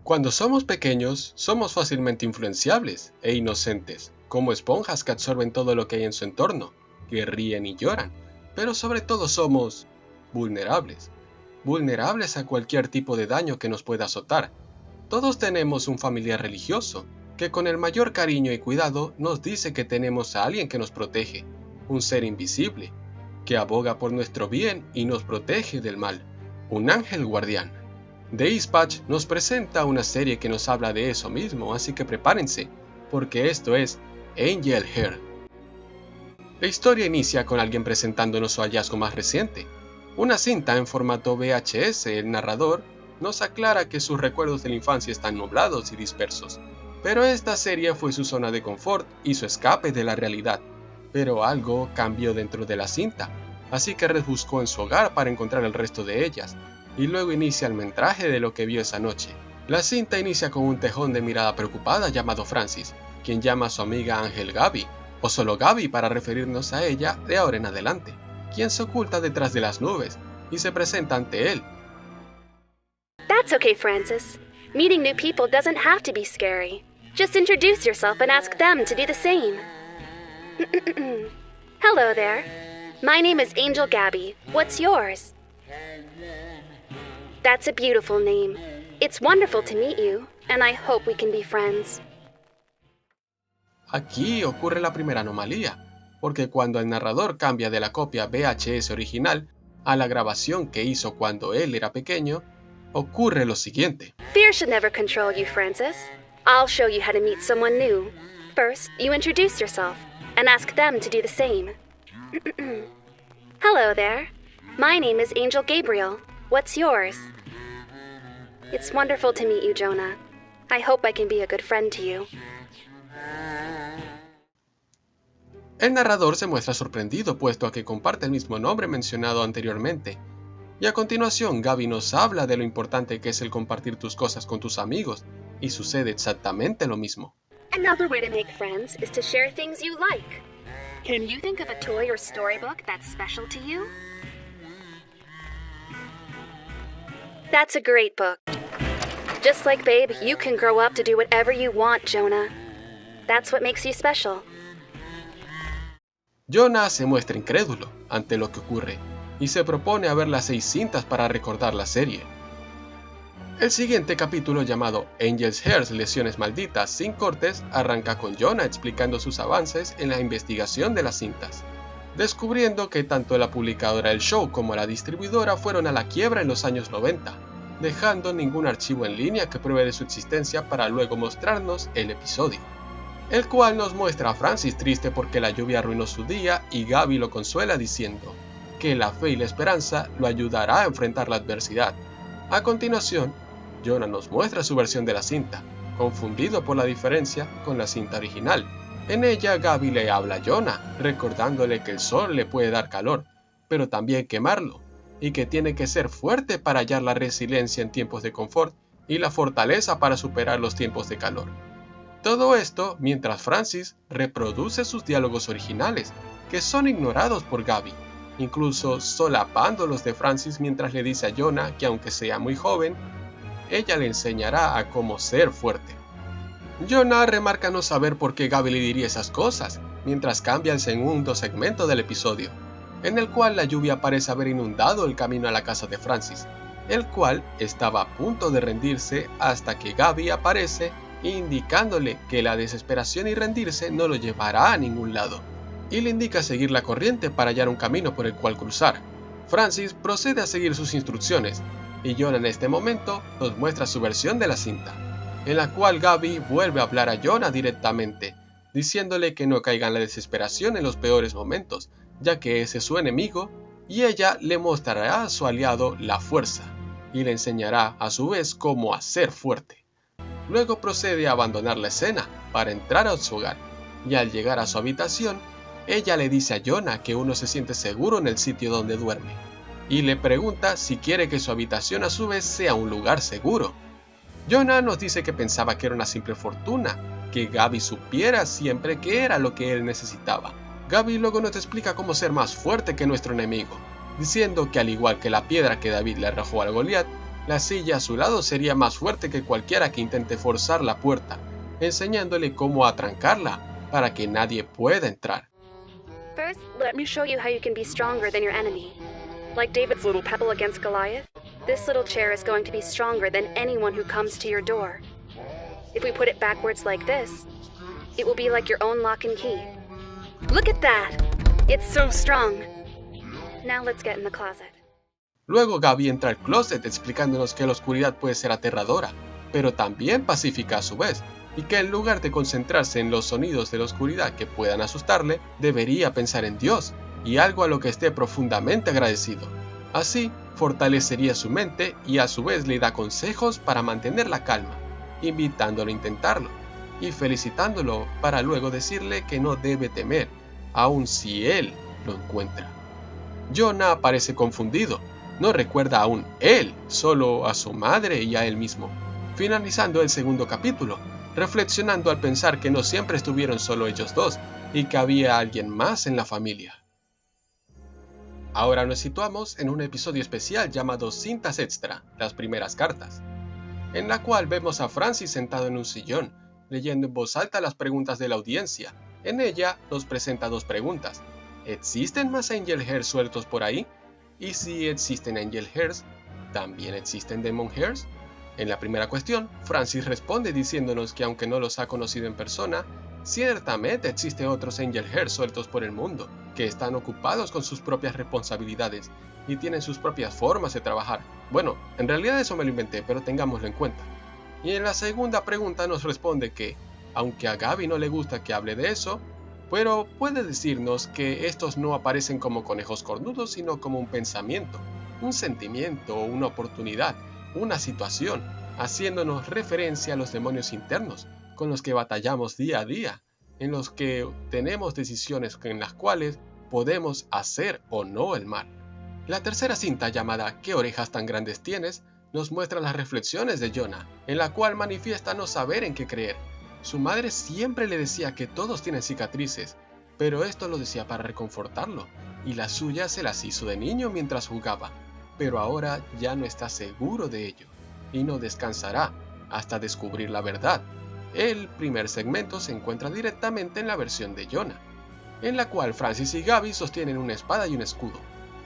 Cuando somos pequeños, somos fácilmente influenciables e inocentes, como esponjas que absorben todo lo que hay en su entorno, que ríen y lloran, pero sobre todo somos vulnerables, vulnerables a cualquier tipo de daño que nos pueda azotar. Todos tenemos un familiar religioso, que con el mayor cariño y cuidado nos dice que tenemos a alguien que nos protege, un ser invisible, que aboga por nuestro bien y nos protege del mal, un ángel guardián. The Dispatch nos presenta una serie que nos habla de eso mismo, así que prepárense, porque esto es Angel Hair. La historia inicia con alguien presentándonos su hallazgo más reciente, una cinta en formato VHS. El narrador nos aclara que sus recuerdos de la infancia están nublados y dispersos, pero esta serie fue su zona de confort y su escape de la realidad. Pero algo cambió dentro de la cinta, así que rebuscó en su hogar para encontrar el resto de ellas, y luego inicia el metraje de lo que vio esa noche. La cinta inicia con un tejón de mirada preocupada llamado Francis, quien llama a su amiga Ángel Gaby, o solo Gaby para referirnos a ella de ahora en adelante, quien se oculta detrás de las nubes y se presenta ante él. That's okay, Francis. Meeting new people doesn't have to be scary. Just introduce yourself and ask them to do the same. Hello there. My name is Angel Gaby. What's yours? That's a beautiful name. It's wonderful to meet you, and I hope we can be friends. Aquí ocurre la primera anomalía, porque cuando el narrador cambia de la copia VHS original a la grabación que hizo cuando él era pequeño, ocurre lo siguiente. Fear should never control you, Francis. I'll show you how to meet someone new. First, you introduce yourself, and ask them to do the same. Hello there. My name is Angel Gabriel. What's yours? It's wonderful to meet you, Jonah. I hope I can be a good friend to you. El narrador se muestra sorprendido puesto a que comparte el mismo nombre mencionado anteriormente, y a continuación Gaby nos habla de lo importante que es el compartir tus cosas con tus amigos, y sucede exactamente lo mismo. Another way to make friends is to share things you like. Can you think of a toy or storybook that's special to you? That's a great book. Just like Babe, you can grow up to do whatever you want, Jonah. That's what makes you special. Jonah se muestra incrédulo ante lo que ocurre y se propone a ver las 6 cintas para recordar la serie. El siguiente capítulo, llamado Angel's Hair, Lesiones Malditas sin cortes, arranca con Jonah explicando sus avances en la investigación de las cintas, descubriendo que tanto la publicadora del show como la distribuidora fueron a la quiebra en los años 90, dejando ningún archivo en línea que pruebe de su existencia para luego mostrarnos el episodio, el cual nos muestra a Francis triste porque la lluvia arruinó su día y Gaby lo consuela diciendo que la fe y la esperanza lo ayudará a enfrentar la adversidad. A continuación, Jonah nos muestra su versión de la cinta, confundido por la diferencia con la cinta original. En ella Gaby le habla a Jonah, recordándole que el sol le puede dar calor, pero también quemarlo, y que tiene que ser fuerte para hallar la resiliencia en tiempos de confort y la fortaleza para superar los tiempos de calor. Todo esto mientras Francis reproduce sus diálogos originales, que son ignorados por Gaby, incluso solapando los de Francis mientras le dice a Jonah que aunque sea muy joven, ella le enseñará a cómo ser fuerte. Jonah remarca no saber por qué Gaby le diría esas cosas, mientras cambia el segundo segmento del episodio, en el cual la lluvia parece haber inundado el camino a la casa de Francis, el cual estaba a punto de rendirse hasta que Gaby aparece indicándole que la desesperación y rendirse no lo llevará a ningún lado, y le indica seguir la corriente para hallar un camino por el cual cruzar. Francis procede a seguir sus instrucciones, y Jonah en este momento nos muestra su versión de la cinta, en la cual Gaby vuelve a hablar a Jonah directamente, diciéndole que no caiga en la desesperación en los peores momentos, ya que ese es su enemigo, y ella le mostrará a su aliado la fuerza, y le enseñará a su vez cómo hacer fuerte. Luego procede a abandonar la escena para entrar a su hogar, y al llegar a su habitación, ella le dice a Jonah que uno se siente seguro en el sitio donde duerme, y le pregunta si quiere que su habitación a su vez sea un lugar seguro. Jonah nos dice que pensaba que era una simple fortuna, que Gaby supiera siempre que era lo que él necesitaba. Gaby luego nos explica cómo ser más fuerte que nuestro enemigo, diciendo que al igual que la piedra que David le arrojó al Goliat, La silla a su lado sería más fuerte que cualquiera que intente forzar la puerta, enseñándole cómo atrancarla para que nadie pueda entrar. First, let me show you how you can be stronger than your enemy. Like David's little pebble against Goliath, this little chair is going to be stronger than anyone who comes to your door. If we put it backwards like this, it will be like your own lock and key. Look at that! It's so strong. Now let's get in the closet. Luego Gaby entra al closet explicándonos que la oscuridad puede ser aterradora, pero también pacífica a su vez, y que en lugar de concentrarse en los sonidos de la oscuridad que puedan asustarle, debería pensar en Dios, y algo a lo que esté profundamente agradecido. Así, fortalecería su mente y a su vez le da consejos para mantener la calma, invitándolo a intentarlo, y felicitándolo para luego decirle que no debe temer, aun si él lo encuentra. Jonah parece confundido. No recuerda aún él, solo a su madre y a él mismo, finalizando el segundo capítulo, reflexionando al pensar que no siempre estuvieron solo ellos dos y que había alguien más en la familia. Ahora nos situamos en un episodio especial llamado Cintas Extra, las primeras cartas, en la cual vemos a Francis sentado en un sillón, leyendo en voz alta las preguntas de la audiencia. En ella nos presenta dos preguntas. ¿Existen más Angel Hairs sueltos por ahí? Y si existen Angel Hairs, ¿también existen Demon Hairs? En la primera cuestión, Francis responde diciéndonos que aunque no los ha conocido en persona, ciertamente existen otros Angel Hairs sueltos por el mundo, que están ocupados con sus propias responsabilidades y tienen sus propias formas de trabajar. Bueno, en realidad eso me lo inventé, pero tengámoslo en cuenta. Y en la segunda pregunta nos responde que, aunque a Gaby no le gusta que hable de eso, pero puede decirnos que estos no aparecen como conejos cornudos, sino como un pensamiento, un sentimiento, una oportunidad, una situación, haciéndonos referencia a los demonios internos con los que batallamos día a día, en los que tenemos decisiones en las cuales podemos hacer o no el mal. La tercera cinta, llamada ¿Qué orejas tan grandes tienes?, nos muestra las reflexiones de Jonah, en la cual manifiesta no saber en qué creer. Su madre siempre le decía que todos tienen cicatrices, pero esto lo decía para reconfortarlo, y la suya se las hizo de niño mientras jugaba, pero ahora ya no está seguro de ello, y no descansará hasta descubrir la verdad. El primer segmento se encuentra directamente en la versión de Jonah, en la cual Francis y Gaby sostienen una espada y un escudo.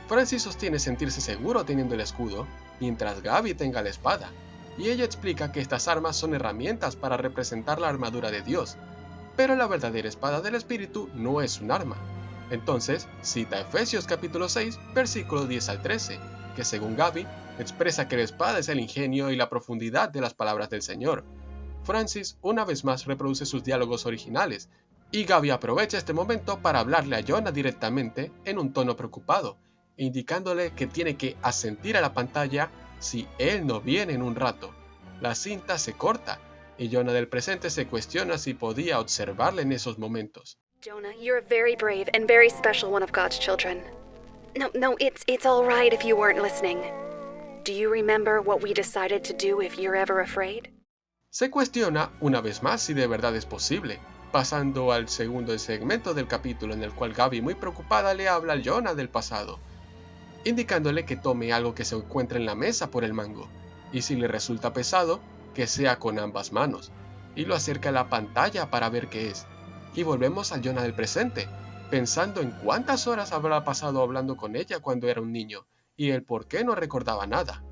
Francis sostiene sentirse seguro teniendo el escudo, mientras Gaby tenga la espada, y ella explica que estas armas son herramientas para representar la armadura de Dios, pero la verdadera espada del Espíritu no es un arma. Entonces, cita Efesios capítulo 6, versículo 10 al 13, que según Gaby, expresa que la espada es el ingenio y la profundidad de las palabras del Señor. Francis una vez más reproduce sus diálogos originales, y Gaby aprovecha este momento para hablarle a Jonah directamente en un tono preocupado, indicándole que tiene que asentir a la pantalla si él no viene en un rato. La cinta se corta y Jonah del presente se cuestiona si podía observarle en esos momentos. Jonah, you're a very brave and very special one of God's children. No, it's all right if you weren't listening. Do you remember what we decided to do if you're ever afraid? Se cuestiona una vez más si de verdad es posible, pasando al segundo segmento del capítulo en el cual Gaby muy preocupada le habla al Jonah del pasado, indicándole que tome algo que se encuentre en la mesa por el mango, y si le resulta pesado, que sea con ambas manos, y lo acerca a la pantalla para ver qué es. Y volvemos al Jonah del presente, pensando en cuántas horas habrá pasado hablando con ella cuando era un niño, y el por qué no recordaba nada.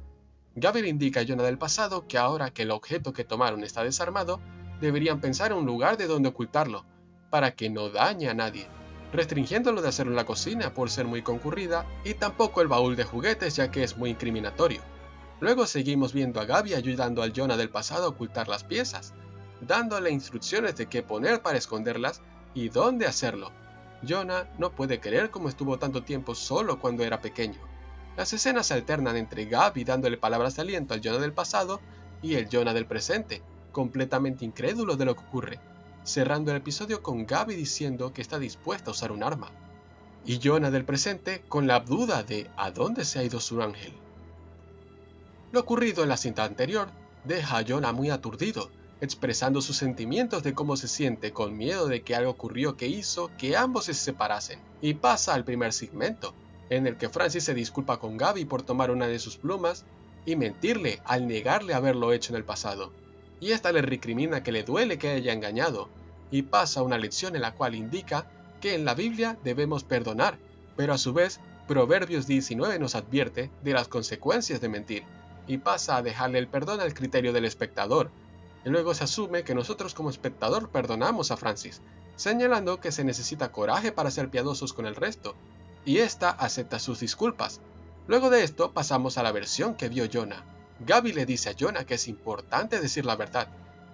Gaby le indica a Jonah del pasado que ahora que el objeto que tomaron está desarmado, deberían pensar en un lugar de donde ocultarlo, para que no dañe a nadie, restringiéndolo de hacerlo en la cocina por ser muy concurrida, y tampoco el baúl de juguetes ya que es muy incriminatorio. Luego seguimos viendo a Gaby ayudando al Jonah del pasado a ocultar las piezas, dándole instrucciones de qué poner para esconderlas y dónde hacerlo. Jonah no puede creer cómo estuvo tanto tiempo solo cuando era pequeño. Las escenas se alternan entre Gaby dándole palabras de aliento al Jonah del pasado y el Jonah del presente, completamente incrédulo de lo que ocurre, cerrando el episodio con Gaby diciendo que está dispuesta a usar un arma, y Jonah del presente con la duda de a dónde se ha ido su ángel. Lo ocurrido en la cinta anterior deja a Jonah muy aturdido, expresando sus sentimientos de cómo se siente con miedo de que algo ocurrió que hizo que ambos se separasen, y pasa al primer segmento, en el que Francis se disculpa con Gaby por tomar una de sus plumas, y mentirle al negarle haberlo hecho en el pasado. Y esta le recrimina que le duele que haya engañado, y pasa una lección en la cual indica que en la Biblia debemos perdonar, pero a su vez Proverbios 19 nos advierte de las consecuencias de mentir, y pasa a dejarle el perdón al criterio del espectador. Y luego se asume que nosotros como espectador perdonamos a Francis, señalando que se necesita coraje para ser piadosos con el resto, y ésta acepta sus disculpas. Luego de esto pasamos a la versión que vio Jonah. Gaby le dice a Jonah que es importante decir la verdad,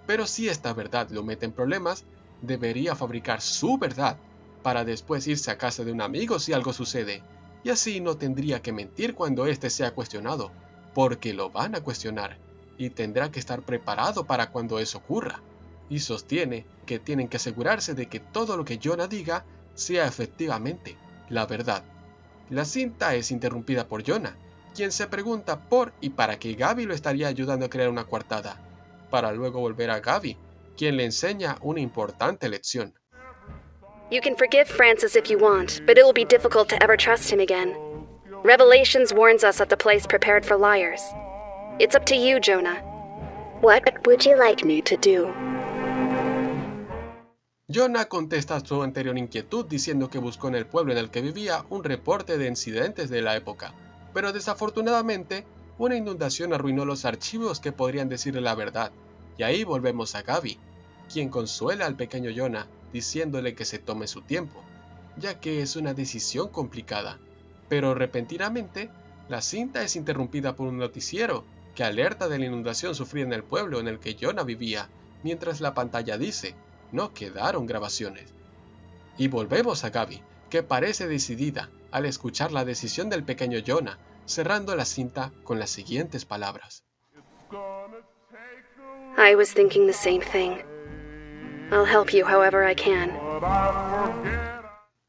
pero si esta verdad lo mete en problemas, debería fabricar su verdad para después irse a casa de un amigo si algo sucede, y así no tendría que mentir cuando éste sea cuestionado, porque lo van a cuestionar, y tendrá que estar preparado para cuando eso ocurra. Y sostiene que tienen que asegurarse de que todo lo que Jonah diga sea efectivamente la verdad. La cinta es interrumpida por Jonah, quien se pregunta por y para qué Gaby lo estaría ayudando a crear una coartada, para luego volver a Gaby, quien le enseña una importante lección. You can forgive Francis if you want, but it will be difficult to ever trust him again. Revelations warns us of the place prepared for liars. It's up to you, Jonah. What would you like me to do? Jonah contesta a su anterior inquietud diciendo que buscó en el pueblo en el que vivía un reporte de incidentes de la época, pero desafortunadamente una inundación arruinó los archivos que podrían decirle la verdad, y ahí volvemos a Gaby, quien consuela al pequeño Jonah diciéndole que se tome su tiempo, ya que es una decisión complicada, pero repentinamente la cinta es interrumpida por un noticiero que alerta de la inundación sufrida en el pueblo en el que Jonah vivía, mientras la pantalla dice: no quedaron grabaciones. Y volvemos a Gaby, que parece decidida al escuchar la decisión del pequeño Jonah, cerrando la cinta con las siguientes palabras: I was thinking the same thing. I'll help you however I can.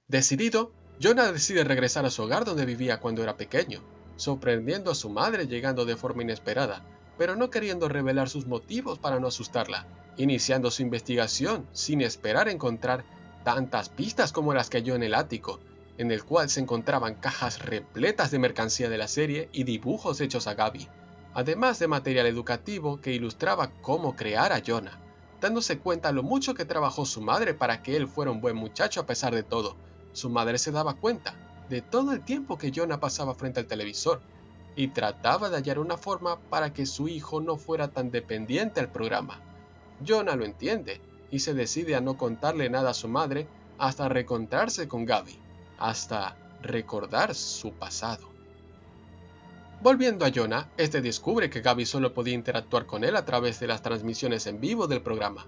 Decidido, Jonah decide regresar a su hogar donde vivía cuando era pequeño, sorprendiendo a su madre llegando de forma inesperada, pero no queriendo revelar sus motivos para no asustarla, iniciando su investigación sin esperar encontrar tantas pistas como las que halló en el ático, en el cual se encontraban cajas repletas de mercancía de la serie y dibujos hechos a Gaby, además de material educativo que ilustraba cómo crear a Jonah, dándose cuenta lo mucho que trabajó su madre para que él fuera un buen muchacho a pesar de todo. Su madre se daba cuenta de todo el tiempo que Jonah pasaba frente al televisor, y trataba de hallar una forma para que su hijo no fuera tan dependiente al programa. Jonah lo entiende y se decide a no contarle nada a su madre hasta reencontrarse con Gaby, hasta recordar su pasado. Volviendo a Jonah, este descubre que Gaby solo podía interactuar con él a través de las transmisiones en vivo del programa.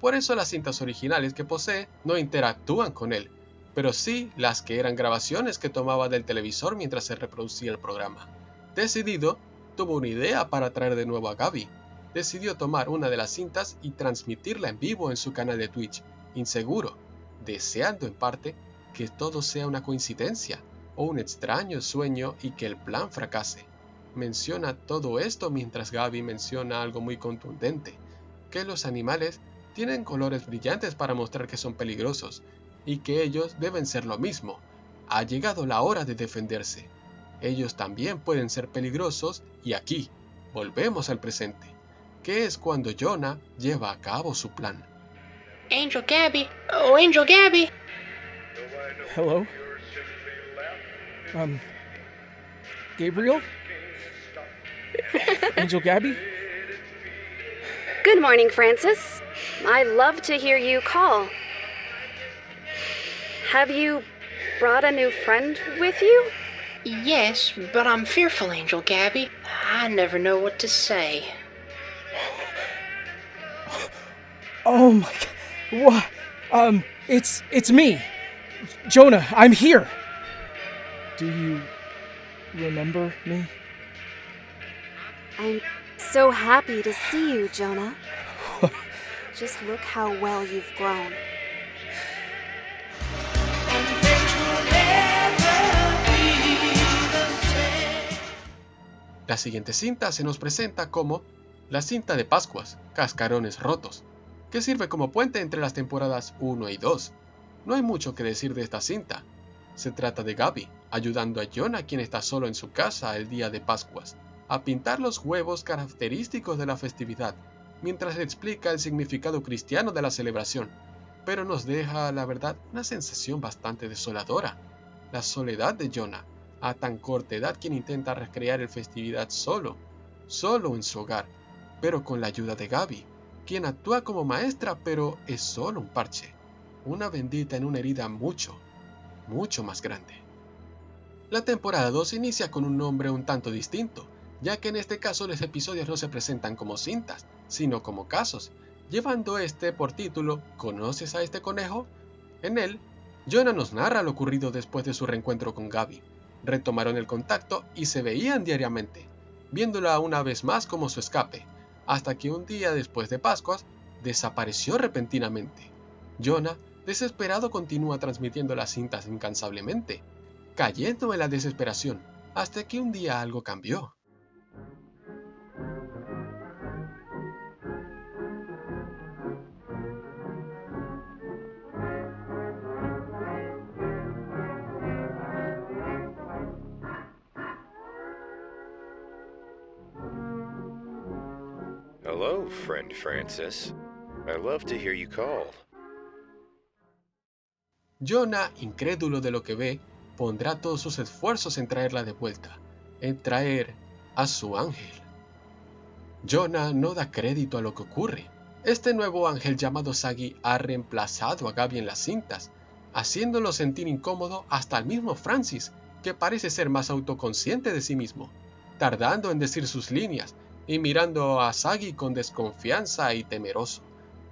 Por eso las cintas originales que posee no interactúan con él, pero sí las que eran grabaciones que tomaba del televisor mientras se reproducía el programa. Decidido, tuvo una idea para traer de nuevo a Gaby. Decidió tomar una de las cintas y transmitirla en vivo en su canal de Twitch, inseguro, deseando en parte que todo sea una coincidencia o un extraño sueño y que el plan fracase. Menciona todo esto mientras Gaby menciona algo muy contundente, que los animales tienen colores brillantes para mostrar que son peligrosos, y que ellos deben ser lo mismo. Ha llegado la hora de defenderse. Ellos también pueden ser peligrosos, y aquí volvemos al presente, que es cuando Jonah lleva a cabo su plan. Angel Gabby. Oh, Angel Gabby. Hello? Gabriel? Angel Gabby? Good morning, Francis. I love to hear you call. Have you brought a new friend with you? Yes, but I'm fearful, Angel Gabby. I never know what to say. Oh my god. What? It's me. Jonah, I'm here. Do you remember me? I'm so happy to see you, Jonah. Just look how well you've grown. La siguiente cinta se nos presenta como la cinta de Pascuas, Cascarones Rotos, que sirve como puente entre las temporadas 1 y 2. No hay mucho que decir de esta cinta. Se trata de Gaby, ayudando a Jonah quien está solo en su casa el día de Pascuas. a pintar los huevos característicos de la festividad, mientras le explica el significado cristiano de la celebración, pero nos deja, la verdad, una sensación bastante desoladora. La soledad de Jonah, a tan corta edad, quien intenta recrear la festividad solo en su hogar, pero con la ayuda de Gabi, quien actúa como maestra, pero es solo un parche, una bendita en una herida mucho más grande. La temporada 2 inicia con un nombre un tanto distinto, ya que en este caso los episodios no se presentan como cintas, sino como casos, llevando por título ¿Conoces a este conejo? En él, Jonah nos narra lo ocurrido después de su reencuentro con Gabi. Retomaron el contacto y se veían diariamente, viéndola una vez más como su escape, hasta que un día después de Pascuas, desapareció repentinamente. Jonah, desesperado, continúa transmitiendo las cintas incansablemente, cayendo en la desesperación, hasta que un día algo cambió. Hello, friend Francis. I love to hear you call. Jonah, incrédulo de lo que ve, pondrá todos sus esfuerzos en traerla de vuelta, en traer a su ángel. Jonah no da crédito a lo que ocurre. Este nuevo ángel llamado Sagi ha reemplazado a Gabi en las cintas, haciéndolo sentir incómodo hasta el mismo Francis, que parece ser más autoconsciente de sí mismo, tardando en decir sus líneas y mirando a Sagi con desconfianza y temeroso.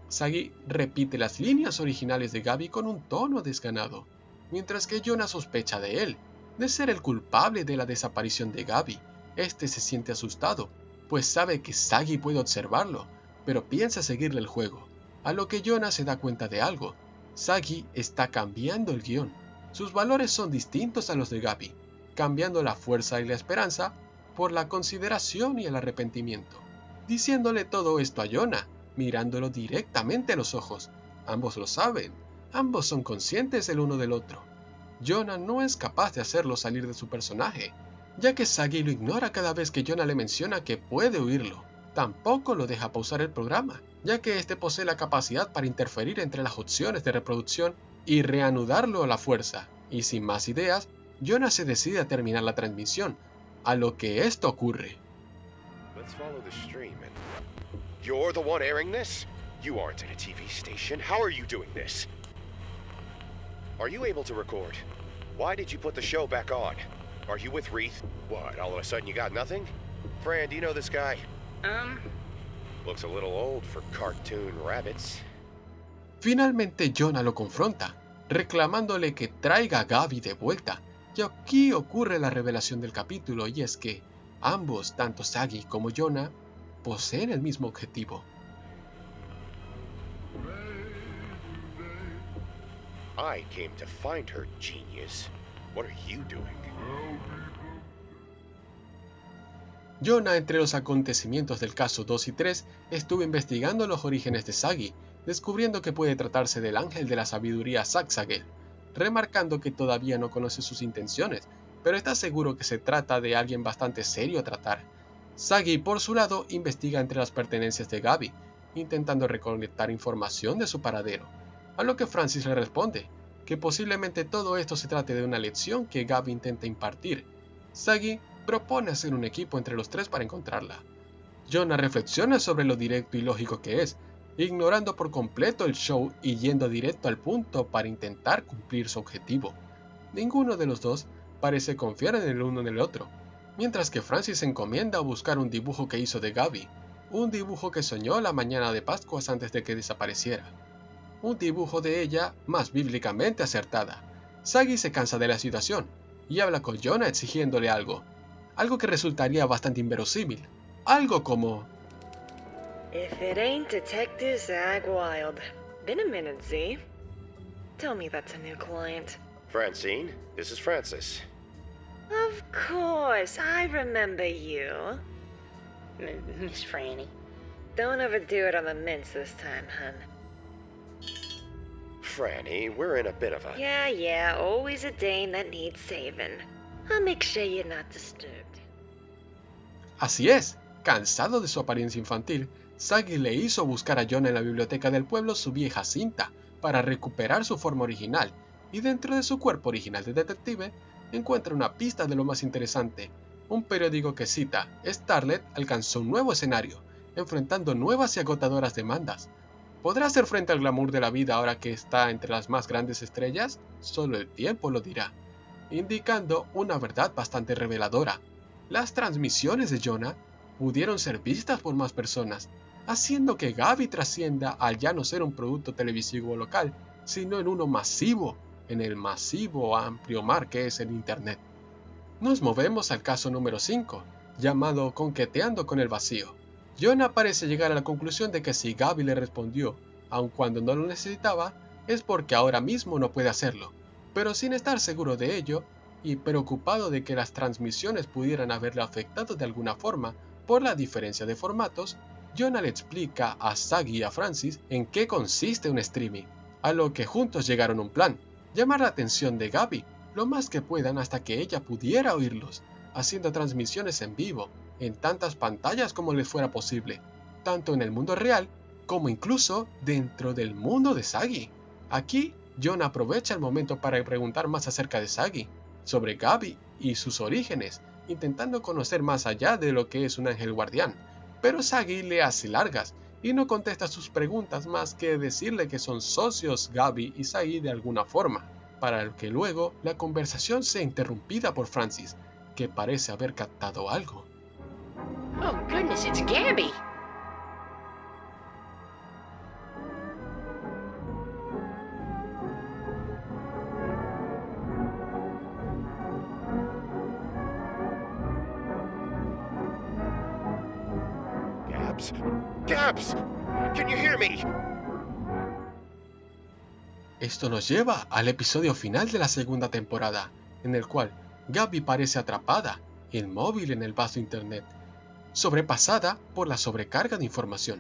Sagi repite las líneas originales de Gabi con un tono desganado, mientras que Jonah sospecha de él, de ser el culpable de la desaparición de Gabi. Este se siente asustado, pues sabe que Sagi puede observarlo, pero piensa seguirle el juego, a lo que Jonah se da cuenta de algo. Sagi está cambiando el guión. Sus valores son distintos a los de Gabi, cambiando la fuerza y la esperanza por la consideración y el arrepentimiento, diciéndole todo esto a Jonah, mirándolo directamente a los ojos. Ambos lo saben, ambos son conscientes el uno del otro. Jonah no es capaz de hacerlo salir de su personaje, ya que Sagi lo ignora cada vez que Jonah le menciona que puede oírlo. Tampoco lo deja pausar el programa, ya que este posee la capacidad para interferir entre las opciones de reproducción y reanudarlo a la fuerza. Y sin más ideas, Jonah se decide a terminar la transmisión, a lo que esto ocurre. Let's follow the stream and... You're the one airing this? You aren't at a TV station. How are you doing this? Are you able to record? Why did you put the show back on? Are you with Wreath? What, all of a sudden you got nothing? Fran, do you know this guy? Looks a little old for cartoon rabbits. Finalmente Jonah lo confronta, reclamándole que traiga a Gabi de vuelta. Y aquí ocurre la revelación del capítulo, y es que ambos, tanto Sagi como Jonah, poseen el mismo objetivo. I came to find her, genius. What are you doing? Jonah, entre los acontecimientos del caso 2 y 3, estuvo investigando los orígenes de Sagi, descubriendo que puede tratarse del ángel de la sabiduría Saxagel, remarcando que todavía no conoce sus intenciones, pero está seguro que se trata de alguien bastante serio a tratar. Sagi, por su lado, investiga entre las pertenencias de Gabi, intentando recolectar información de su paradero, a lo que Francis le responde que posiblemente todo esto se trate de una lección que Gabi intenta impartir. Sagi propone hacer un equipo entre los tres para encontrarla. Jonah reflexiona sobre lo directo y lógico que es, ignorando por completo el show y yendo directo al punto para intentar cumplir su objetivo. Ninguno de los dos parece confiar en el uno en el otro, mientras que Francis se encomienda a buscar un dibujo que hizo de Gabi, un dibujo que soñó la mañana de Pascuas antes de que desapareciera. Un dibujo de ella más bíblicamente acertada. Sagi se cansa de la situación y habla con Jonah exigiéndole algo que resultaría bastante inverosímil, algo como: If it ain't Detective Zag Wild. Been a minute, Z. Tell me that's a new client. Francine, this is Francis. Of course, I remember you. Miss Franny. Don't overdo it on the mints this time, hun. Franny, we're in a bit of a... Yeah, always a dame that needs saving. I'll make sure you're not disturbed. Así es, cansado de su apariencia infantil, Sagi le hizo buscar a Jonah en la biblioteca del pueblo su vieja cinta para recuperar su forma original, y dentro de su cuerpo original de detective encuentra una pista de lo más interesante. Un periódico que cita: Starlet alcanzó un nuevo escenario, enfrentando nuevas y agotadoras demandas. ¿Podrá hacer frente al glamour de la vida ahora que está entre las más grandes estrellas? Solo el tiempo lo dirá, indicando una verdad bastante reveladora. Las transmisiones de Jonah pudieron ser vistas por más personas, haciendo que Gabi trascienda al ya no ser un producto televisivo local, sino en uno masivo, en el masivo amplio mar que es el Internet. Nos movemos al caso número 5, llamado Coqueteando con el vacío. Jonah parece llegar a la conclusión de que si Gabi le respondió, aun cuando no lo necesitaba, es porque ahora mismo no puede hacerlo, pero sin estar seguro de ello, y preocupado de que las transmisiones pudieran haberle afectado de alguna forma por la diferencia de formatos, Jonah le explica a Sagi y a Francis en qué consiste un streaming, a lo que juntos llegaron a un plan: llamar la atención de Gabi lo más que puedan hasta que ella pudiera oírlos, haciendo transmisiones en vivo, en tantas pantallas como les fuera posible, tanto en el mundo real como incluso dentro del mundo de Sagi. Aquí, Jonah aprovecha el momento para preguntar más acerca de Sagi, sobre Gabi y sus orígenes, intentando conocer más allá de lo que es un ángel guardián, pero Sagi le hace largas y no contesta sus preguntas más que decirle que son socios Gabi y Sagi de alguna forma, para que luego la conversación sea interrumpida por Francis, que parece haber captado algo. Oh, goodness, it's Gabby. Gabs? Gabs! Can you hear me? Esto nos lleva al episodio final de la segunda temporada, en el cual Gabi parece atrapada, inmóvil en el vasto internet, sobrepasada por la sobrecarga de información.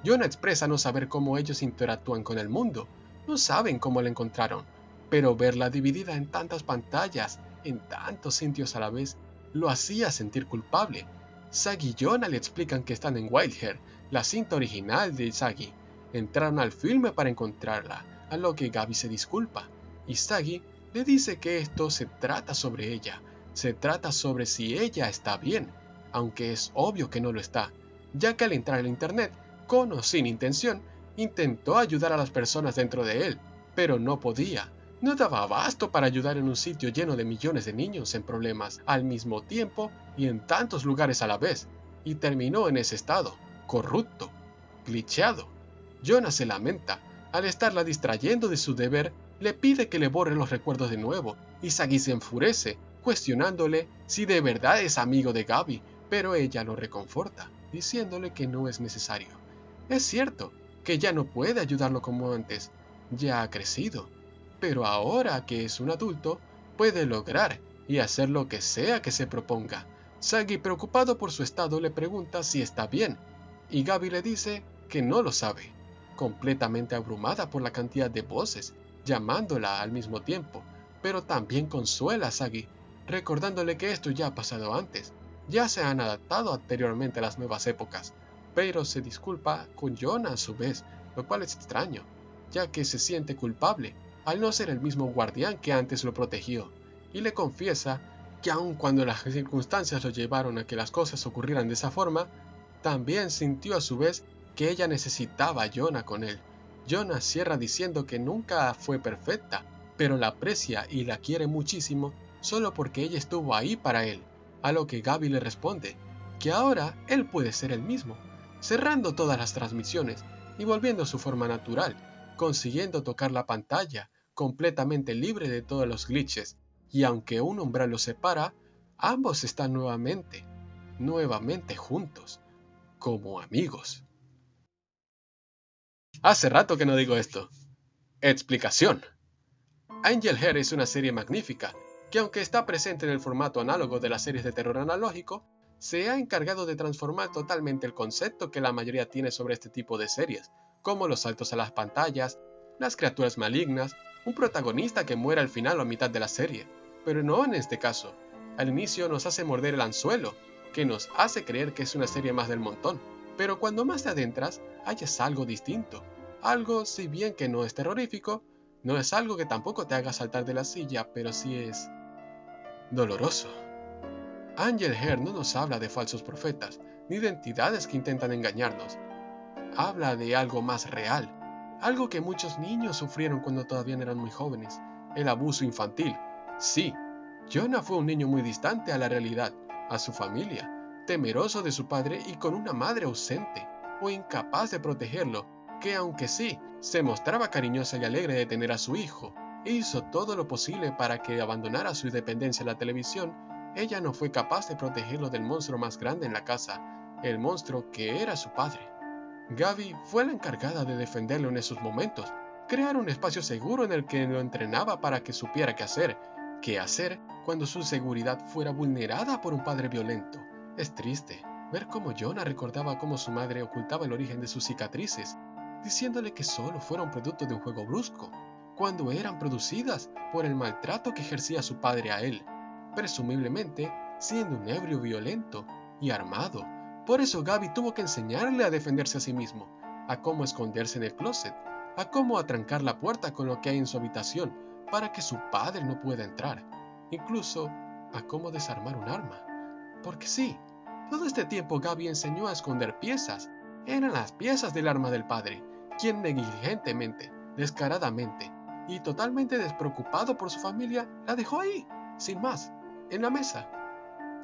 Jonah expresa no saber cómo ellos interactúan con el mundo, no saben cómo la encontraron, pero verla dividida en tantas pantallas, en tantos sitios a la vez, lo hacía sentir culpable. Sagi y Jonah le explican que están en Wild Hair, la cinta original de Sagi. Entraron al filme para encontrarla, a lo que Gabi se disculpa, y Sagi le dice que esto se trata sobre ella, se trata sobre si ella está bien, aunque es obvio que no lo está, ya que al entrar al internet, con o sin intención, intentó ayudar a las personas dentro de él, pero no podía, no daba abasto para ayudar en un sitio lleno de millones de niños en problemas al mismo tiempo y en tantos lugares a la vez, y terminó en ese estado, corrupto, glitcheado. Jonah se lamenta. Al estarla distrayendo de su deber, le pide que le borre los recuerdos de nuevo, y Sagi se enfurece, cuestionándole si de verdad es amigo de Gabi, pero ella lo reconforta, diciéndole que no es necesario. Es cierto que ya no puede ayudarlo como antes, ya ha crecido, pero ahora que es un adulto, puede lograr y hacer lo que sea que se proponga. Sagi, preocupado por su estado, le pregunta si está bien, y Gabi le dice que no lo sabe, completamente abrumada por la cantidad de voces, llamándola al mismo tiempo, pero también consuela a Sagi, recordándole que esto ya ha pasado antes, ya se han adaptado anteriormente a las nuevas épocas, pero se disculpa con Jonah a su vez, lo cual es extraño, ya que se siente culpable, al no ser el mismo guardián que antes lo protegió, y le confiesa que aun cuando las circunstancias lo llevaron a que las cosas ocurrieran de esa forma, también sintió a su vez que ella necesitaba a Jonah con él. Jonah cierra diciendo que nunca fue perfecta, pero la aprecia y la quiere muchísimo solo porque ella estuvo ahí para él, a lo que Gabi le responde que ahora él puede ser el mismo, cerrando todas las transmisiones y volviendo a su forma natural, consiguiendo tocar la pantalla, completamente libre de todos los glitches, y aunque un umbral los separa, ambos están nuevamente juntos, como amigos. Hace rato que no digo esto. Explicación. Angel Hair es una serie magnífica, que aunque está presente en el formato análogo de las series de terror analógico, se ha encargado de transformar totalmente el concepto que la mayoría tiene sobre este tipo de series, como los saltos a las pantallas, las criaturas malignas, un protagonista que muere al final o a mitad de la serie, pero no en este caso. Al inicio nos hace morder el anzuelo, que nos hace creer que es una serie más del montón, pero cuando más te adentras, hallas algo distinto. Algo, si bien que no es terrorífico, no es algo que tampoco te haga saltar de la silla, pero sí es doloroso. Angel Heart no nos habla de falsos profetas, ni de entidades que intentan engañarnos. Habla de algo más real, algo que muchos niños sufrieron cuando todavía eran muy jóvenes, el abuso infantil. Sí, Jonah fue un niño muy distante a la realidad, a su familia, temeroso de su padre y con una madre ausente, o incapaz de protegerlo, que aunque sí, se mostraba cariñosa y alegre de tener a su hijo, e hizo todo lo posible para que abandonara su dependencia a la televisión, ella no fue capaz de protegerlo del monstruo más grande en la casa, el monstruo que era su padre. Gabi fue la encargada de defenderlo en esos momentos, crear un espacio seguro en el que lo entrenaba para que supiera qué hacer cuando su seguridad fuera vulnerada por un padre violento. Es triste ver cómo Jonah recordaba cómo su madre ocultaba el origen de sus cicatrices, diciéndole que solo fueron producto de un juego brusco, cuando eran producidas por el maltrato que ejercía su padre a él, presumiblemente siendo un ebrio violento y armado. Por eso Gabi tuvo que enseñarle a defenderse a sí mismo, a cómo esconderse en el closet, a cómo atrancar la puerta con lo que hay en su habitación para que su padre no pueda entrar, incluso a cómo desarmar un arma. Porque sí, todo este tiempo Gabi enseñó a esconder piezas. Eran las piezas del arma del padre, quien negligentemente, descaradamente y totalmente despreocupado por su familia, la dejó ahí, sin más, en la mesa,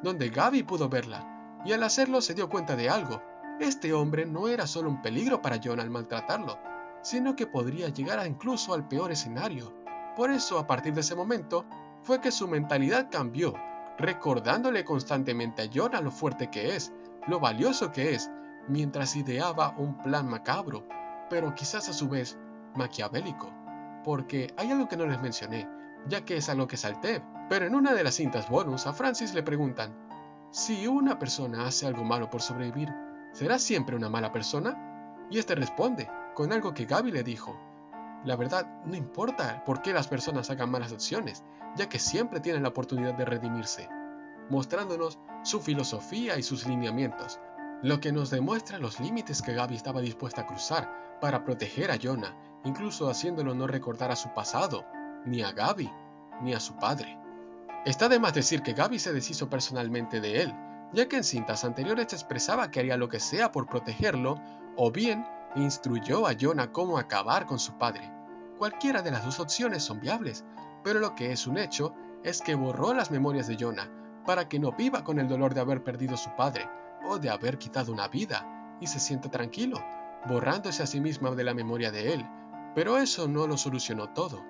donde Gabi pudo verla. Y al hacerlo se dio cuenta de algo. Este hombre no era solo un peligro para Jonah al maltratarlo, sino que podría llegar incluso al peor escenario. Por eso, a partir de ese momento, fue que su mentalidad cambió, recordándole constantemente a Jonah lo fuerte que es, lo valioso que es, mientras ideaba un plan macabro, pero quizás a su vez maquiavélico. Porque hay algo que no les mencioné, ya que es algo que salté, pero en una de las cintas bonus a Francis le preguntan: si una persona hace algo malo por sobrevivir, ¿será siempre una mala persona? Y este responde con algo que Gabi le dijo: la verdad, no importa por qué las personas hagan malas acciones, ya que siempre tienen la oportunidad de redimirse, mostrándonos su filosofía y sus lineamientos, lo que nos demuestra los límites que Gabi estaba dispuesta a cruzar para proteger a Jonah, incluso haciéndolo no recordar a su pasado, ni a Gabi, ni a su padre. Está de más decir que Gabi se deshizo personalmente de él, ya que en cintas anteriores expresaba que haría lo que sea por protegerlo, o bien instruyó a Jonah cómo acabar con su padre. Cualquiera de las dos opciones son viables, pero lo que es un hecho es que borró las memorias de Jonah para que no viva con el dolor de haber perdido a su padre o de haber quitado una vida y se sienta tranquilo, borrándose a sí misma de la memoria de él. Pero eso no lo solucionó todo,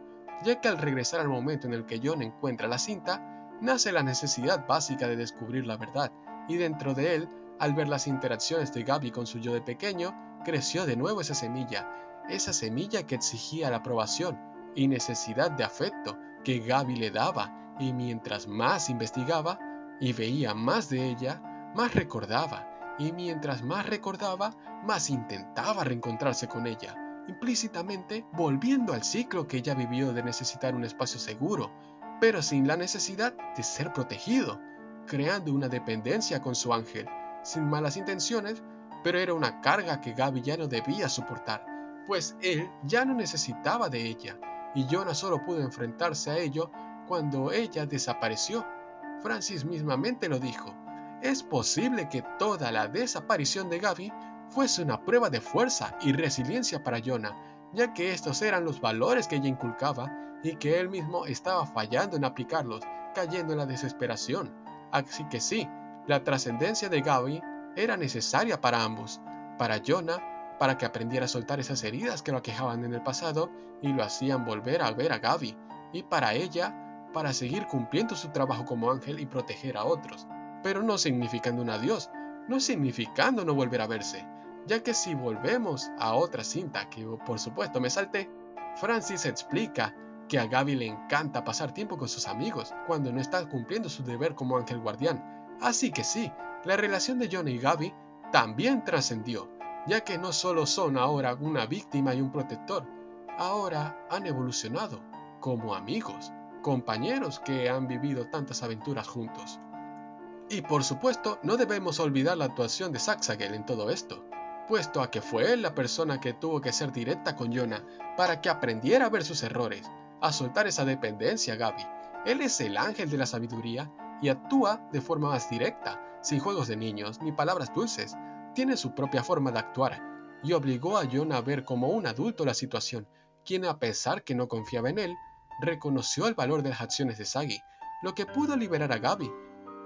ya que al regresar al momento en el que Jonah encuentra la cinta, nace la necesidad básica de descubrir la verdad, y dentro de él, al ver las interacciones de Gabi con su yo de pequeño, creció de nuevo esa semilla que exigía la aprobación y necesidad de afecto que Gabi le daba, y mientras más investigaba y veía más de ella, más recordaba, y mientras más recordaba, más intentaba reencontrarse con ella, implícitamente volviendo al ciclo que ella vivió de necesitar un espacio seguro, pero sin la necesidad de ser protegido, creando una dependencia con su ángel, sin malas intenciones, pero era una carga que Gabi ya no debía soportar, pues él ya no necesitaba de ella, y Jonah solo pudo enfrentarse a ello cuando ella desapareció. Francis mismamente lo dijo: es posible que toda la desaparición de Gabi fuese una prueba de fuerza y resiliencia para Jonah, ya que estos eran los valores que ella inculcaba y que él mismo estaba fallando en aplicarlos, cayendo en la desesperación. Así que sí, la trascendencia de Gabi era necesaria para ambos, para Jonah, para que aprendiera a soltar esas heridas que lo aquejaban en el pasado y lo hacían volver a ver a Gabi, y para ella, para seguir cumpliendo su trabajo como ángel y proteger a otros, pero no significando un adiós, no significando no volver a verse, ya que si volvemos a otra cinta que por supuesto me salté, Francis explica que a Gabi le encanta pasar tiempo con sus amigos cuando no está cumpliendo su deber como ángel guardián. Así que sí, la relación de Jonah y Gabi también trascendió, ya que no solo son ahora una víctima y un protector, ahora han evolucionado como amigos, compañeros que han vivido tantas aventuras juntos. Y por supuesto, no debemos olvidar la actuación de Saxagel en todo esto, puesto a que fue él la persona que tuvo que ser directa con Jonah para que aprendiera a ver sus errores, a soltar esa dependencia a Gabi. Él es el ángel de la sabiduría y actúa de forma más directa, sin juegos de niños ni palabras dulces. Tiene su propia forma de actuar y obligó a Jonah a ver como un adulto la situación, quien a pesar que no confiaba en él, reconoció el valor de las acciones de Sagi, lo que pudo liberar a Gabi,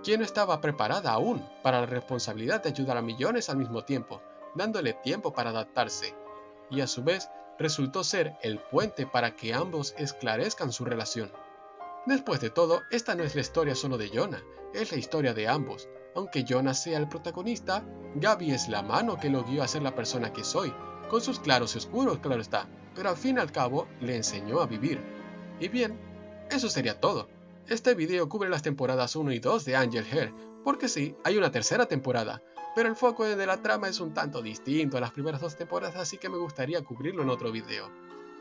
quien no estaba preparada aún para la responsabilidad de ayudar a millones al mismo tiempo, dándole tiempo para adaptarse, y a su vez resultó ser el puente para que ambos esclarezcan su relación. Después de todo, esta no es la historia solo de Jonah, es la historia de ambos. Aunque Jonah sea el protagonista, Gabi es la mano que lo guió a ser la persona que soy, con sus claros y oscuros, claro está, pero al fin y al cabo le enseñó a vivir. Y bien, eso sería todo. Este video cubre las temporadas 1 y 2 de Angel Hair, porque sí, hay una tercera temporada, pero el foco de la trama es un tanto distinto a las primeras 2 temporadas, así que me gustaría cubrirlo en otro video.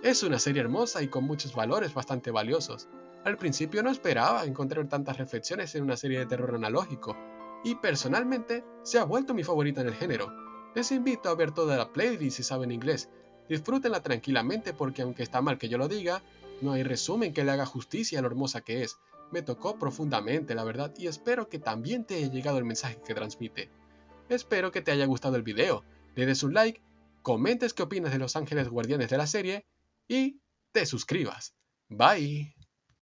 Es una serie hermosa y con muchos valores bastante valiosos. Al principio no esperaba encontrar tantas reflexiones en una serie de terror analógico, y personalmente se ha vuelto mi favorita en el género. Les invito a ver toda la playlist si saben inglés. Disfrútenla tranquilamente porque aunque está mal que yo lo diga, no hay resumen que le haga justicia a lo hermosa que es. Me tocó profundamente, la verdad, y espero que también te haya llegado el mensaje que transmite. Espero que te haya gustado el video, le des un like, comentes qué opinas de los ángeles guardianes de la serie y te suscribas. Bye.